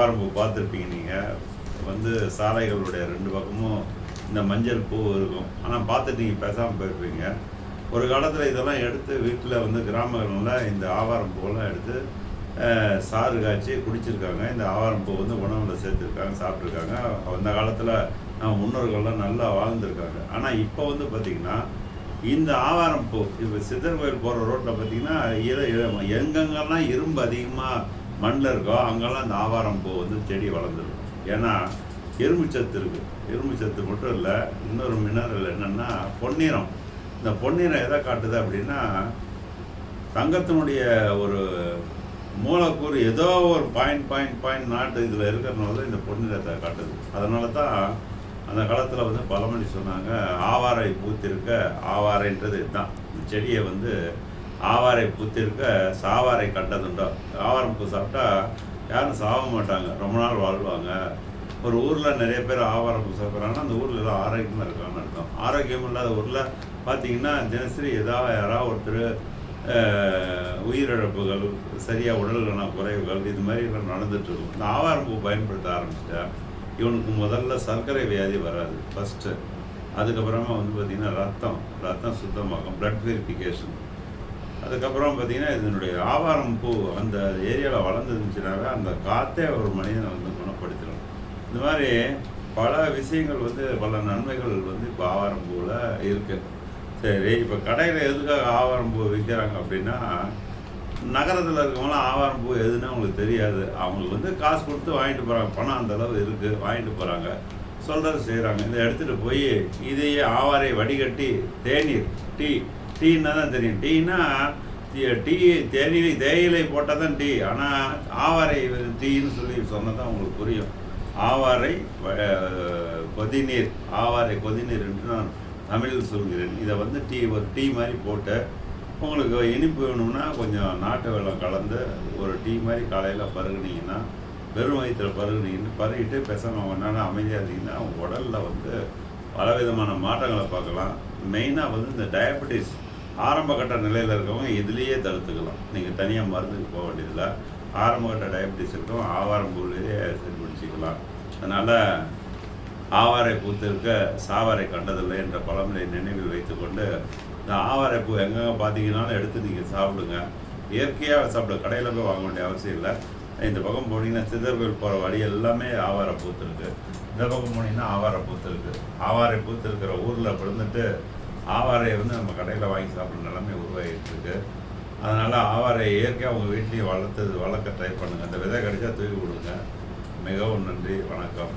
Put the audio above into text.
ஆவாரம்பூ பார்த்துருப்பீங்க நீங்கள். வந்து சாலைகளுடைய 2 பக்கமும் இந்த மஞ்சள் பூ இருக்கும். ஆனால் பார்த்துட்டு நீங்கள் பேசாமல் போயிருப்பீங்க. ஒரு காலத்தில் இதெல்லாம் எடுத்து வீட்டில் வந்து கிராமங்களில் இந்த ஆவாரம்பூவெல்லாம் எடுத்து சாறு காய்ச்சி குடிச்சிருக்காங்க. இந்த ஆவாரம்பூ வந்து உணவில் சேர்த்துருக்காங்க, சாப்பிட்ருக்காங்க. அந்த காலத்தில் நம்ம முன்னோர்கள்லாம் நல்லா வாழ்ந்துருக்காங்க. ஆனால் இப்போ வந்து பார்த்திங்கன்னா இந்த ஆவாரம்பூ இப்போ சித்தர் கோயில் போகிற ரோட்டில் பார்த்திங்கன்னா எங்கெங்கெல்லாம் இரும்பு அதிகமாக மண்ணில் இருக்கோ அங்கெல்லாம் இந்த ஆவாரம்பூ வந்து செடி வளர்ந்துருக்கும். ஏன்னா இரும்பு சத்து இருக்குது. இரும்பு சத்து மட்டும் இல்லை, இன்னொரு மினரல் என்னென்னா பொன்னிறம். இந்த பொன்னிறம் எதை காட்டுது அப்படின்னா தங்கத்தினுடைய ஒரு மூலக்கூறு ஏதோ ஒரு பாயிண்ட் நாட்டு இதில் இருக்கிறனால இந்த பொன்னிறத்தை காட்டுது. அதனால தான் அந்த காலத்தில் வந்து பழமொழி சொன்னாங்க, ஆவாரை பூத்திருக்க, ஆவாரைன்றது இதுதான். இந்த செடியை வந்து ஆவாரை பூத்திருக்க சாவாரை கண்டதுண்டோ. ஆவாரம்பூ சாப்பிட்டா யாரும் சாக மாட்டாங்க, ரொம்ப நாள் வாழ்வாங்க. ஒரு ஊரில் நிறைய பேர் ஆவாரம்பூ சாப்பிட்றாங்கன்னா அந்த ஊரில் எல்லாம் ஆரோக்கியமாக இருக்காங்கன்னு அர்த்தம். ஆரோக்கியம் இல்லாத ஊரில் பார்த்திங்கன்னா தினசரி யாராவது ஒருத்தர் உயிரிழப்புகள், சரியாக உடல்நல குறைவுகள், இது மாதிரி நடந்துகிட்ருக்கும். இந்த ஆவாரம்பூ பயன்படுத்த ஆரம்பிச்சிட்டா இவனுக்கு முதல்ல சர்க்கரை வியாதி வராது ஃபஸ்ட்டு. அதுக்கப்புறமா வந்து பார்த்திங்கன்னா ரத்தம் சுத்தமாகும், ப்ளட் பியூரிஃபிகேஷன். அதுக்கப்புறம் பார்த்திங்கன்னா இதனுடைய ஆவாரம்பூ அந்த ஏரியாவில் வளர்ந்துருந்துச்சுனாவே அந்த காற்றே ஒரு மனிதனை வந்து குணப்படுத்திடும். இந்த மாதிரி பல விஷயங்கள் வந்து பல நன்மைகள் வந்து இப்போ ஆவாரம்பூவில் இருக்குது. சரி, இப்போ கடையில் எதுக்காக ஆவாரம்பூ விற்கிறாங்க அப்படின்னா நகரத்தில் இருக்கவங்களாம் ஆவாரம்பூ எதுன்னு அவங்களுக்கு தெரியாது. அவங்களுக்கு வந்து காசு கொடுத்து வாங்கிட்டு போகிறாங்க, பணம் அந்தளவு இருக்குது, வாங்கிட்டு போகிறாங்க, சொல்கிறது செய்கிறாங்க. இதை எடுத்துகிட்டு போய் இதையே ஆவாரை வடிகட்டி தேநீர் டீன்னா தான் தெரியும். டீனா தேயிலை போட்டால் தான் டீ. ஆனால் ஆவாரை டீன்னு சொல்லி சொன்னால் தான் உங்களுக்கு புரியும். ஆவாரை கொதிநீர் என்று நான் தமிழில் சொல்கிறேன். இதை வந்து ஒரு டீ மாதிரி போட்டு உங்களுக்கு இனிப்பு வேணும்னா கொஞ்சம் நாட்டு வெல்லம் கலந்து ஒரு டீ மாதிரி காலையில் பருகுனீங்கன்னா, வெறும் வயிற்றில் பருகிட்டு பேசாமல் ஒன்றான அமைதியாக இருந்தீங்கன்னா அவங்க உடலில் வந்து பலவிதமான மாற்றங்களை பார்க்கலாம். மெயினாக வந்து இந்த டயபெட்டிஸ் ஆரம்ப கட்ட நிலையில் இருக்கவங்க இதுலேயே தடுத்துக்கலாம். நீங்கள் தனியாக மருந்துக்கு போக வேண்டியதில்லை. ஆரம்ப கட்ட டயபெட்டிஸ் இருக்கவங்க ஆவாரம்பூவிலேயே சரி பிடிச்சிக்கலாம். அதனால் ஆவாரை பூத்திருக்க சாவாரை கண்டதில்லை என்ற பழமொழியை நினைவில் வைத்துக்கொண்டு இந்த ஆவாரைப்பூ எங்கெங்கே பார்த்தீங்கன்னாலும் எடுத்து நீங்கள் சாப்பிடுங்க. இயற்கையாக சாப்பிட, கடையில் போய் வாங்க வேண்டிய அவசியம் இல்லை. இந்த பக்கம் போனீங்கன்னா சித்தர் கோயில் போகிற வழி எல்லாமே ஆவாரை பூத்துருக்கு. இந்த பக்கம் போனீங்கன்னா ஆவாரை பூத்துருக்கு. ஆவாரை பூத்திருக்கிற ஊரில் பிறந்துட்டு ஆவாரையை வந்து நம்ம கடையில் வாங்கி சாப்பிட்ற நிலைமை உருவாகிட்டுருக்கு. அதனால் ஆவாரை இயற்கையாக உங்கள் வீட்லேயும் வளர்க்க ட்ரை பண்ணுங்கள். அந்த விதை கிடைச்சா தூக்கி கொடுங்க. மிகவும் நன்றி, வணக்கம்.